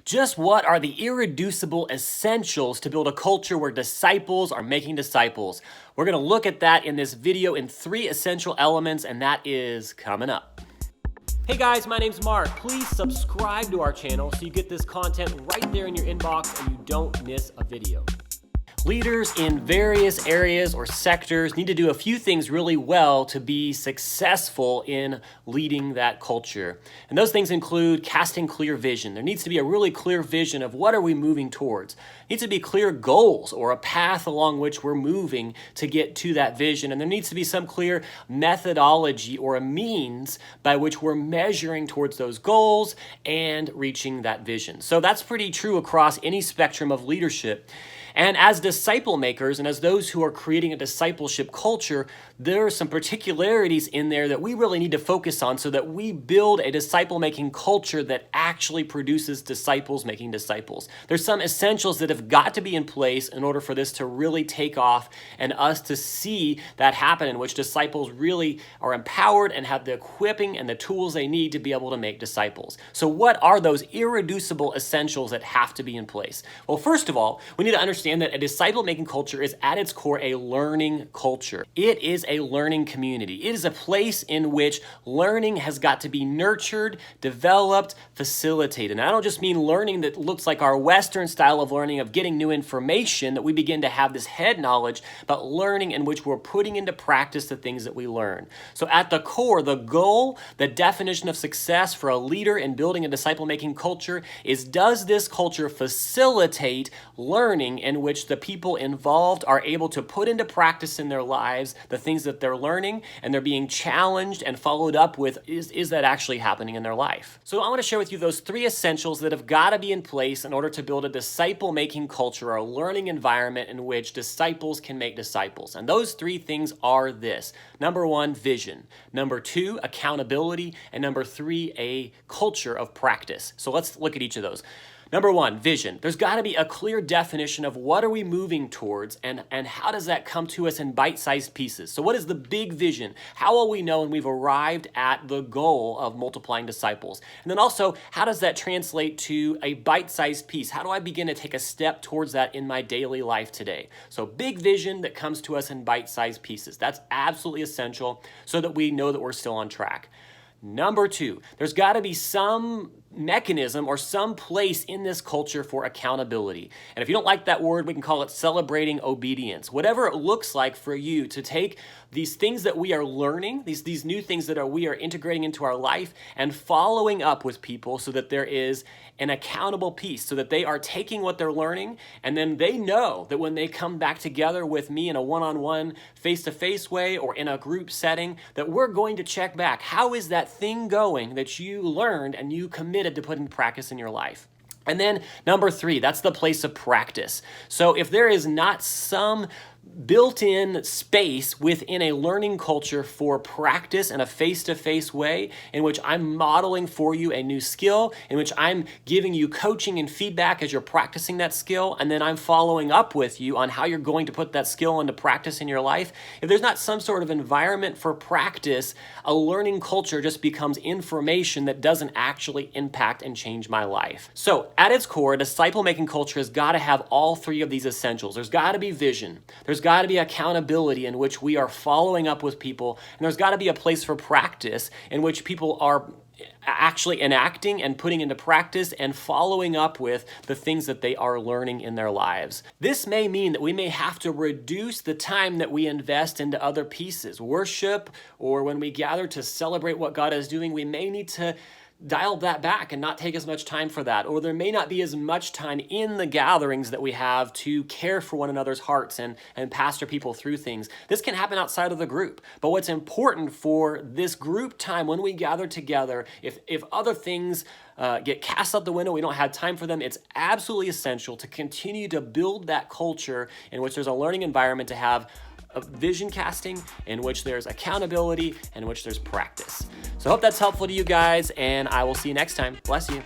Just what are the irreducible essentials to build a culture where disciples are making disciples? We're going to look at that in this video in 3 essential elements, and that is coming up. Hey guys, my name's Mark. Please subscribe to our channel so you get this content right there in your inbox and you don't miss a video. Leaders in various areas or sectors need to do a few things really well to be successful in leading that culture. And those things include casting clear vision. There needs to be a really clear vision of what are we moving towards. There needs to be clear goals or a path along which we're moving to get to that vision. And there needs to be some clear methodology or a means by which we're measuring towards those goals and reaching that vision. So that's pretty true across any spectrum of leadership. And as disciple makers and as those who are creating a discipleship culture, there are some particularities in there that we really need to focus on so that we build a disciple-making culture that actually produces disciples making disciples. There's some essentials that have got to be in place in order for this to really take off and us to see that happen, in which disciples really are empowered and have the equipping and the tools they need to be able to make disciples. So what are those irreducible essentials that have to be in place? Well, first of all, we need to understand that a disciple-making culture is at its core a learning culture. It is a learning community. It is a place in which learning has got to be nurtured, developed, facilitated. And I don't just mean learning that looks like our Western style of learning of getting new information, that we begin to have this head knowledge, but learning in which we're putting into practice the things that we learn. So at the core, the goal, the definition of success for a leader in building a disciple-making culture is, does this culture facilitate learning in which the people involved are able to put into practice in their lives the things that they're learning, and they're being challenged and followed up with, is that actually happening in their life? So I want to share with you those 3 essentials that have got to be in place in order to build a disciple-making culture or a learning environment in which disciples can make disciples. And those 3 things are this. Number 1, vision. Number 2, accountability. And number 3, a culture of practice. So let's look at each of those. Number 1, vision. There's got to be a clear definition of what are we moving towards and how does that come to us in bite-sized pieces. So what is the big vision? How will we know when we've arrived at the goal of multiplying disciples? And then also, how does that translate to a bite-sized piece? How do I begin to take a step towards that in my daily life today? So big vision that comes to us in bite-sized pieces. That's absolutely essential so that we know that we're still on track. Number 2, there's got to be some mechanism or some place in this culture for accountability. And if you don't like that word, we can call it celebrating obedience. Whatever it looks like for you to take these things that we are learning, these new things that we are integrating into our life, and following up with people so that there is an accountable piece, so that they are taking what they're learning, and then they know that when they come back together with me in a one-on-one, face-to-face way or in a group setting, that we're going to check back. How is that thing going that you learned and you committed to put in practice in your life? And then number 3, that's the place of practice. So if there is not some built-in space within a learning culture for practice in a face-to-face way in which I'm modeling for you a new skill, in which I'm giving you coaching and feedback as you're practicing that skill, and then I'm following up with you on how you're going to put that skill into practice in your life. If there's not some sort of environment for practice, a learning culture just becomes information that doesn't actually impact and change my life. So at its core, a disciple-making culture has got to have all 3 of these essentials. There's got to be vision. There's got to be accountability in which we are following up with people, and there's got to be a place for practice in which people are actually enacting and putting into practice and following up with the things that they are learning in their lives. This may mean that we may have to reduce the time that we invest into other pieces. Worship, or when we gather to celebrate what God is doing, we may need to dial that back and not take as much time for that. Or there may not be as much time in the gatherings that we have to care for one another's hearts and pastor people through things. This can happen outside of the group. But what's important for this group time when we gather together, if other things get cast out the window, we don't have time for them, it's absolutely essential to continue to build that culture in which there's a learning environment, to have a vision casting in which there's accountability and in which there's practice. So I hope that's helpful to you guys, and I will see you next time. Bless you.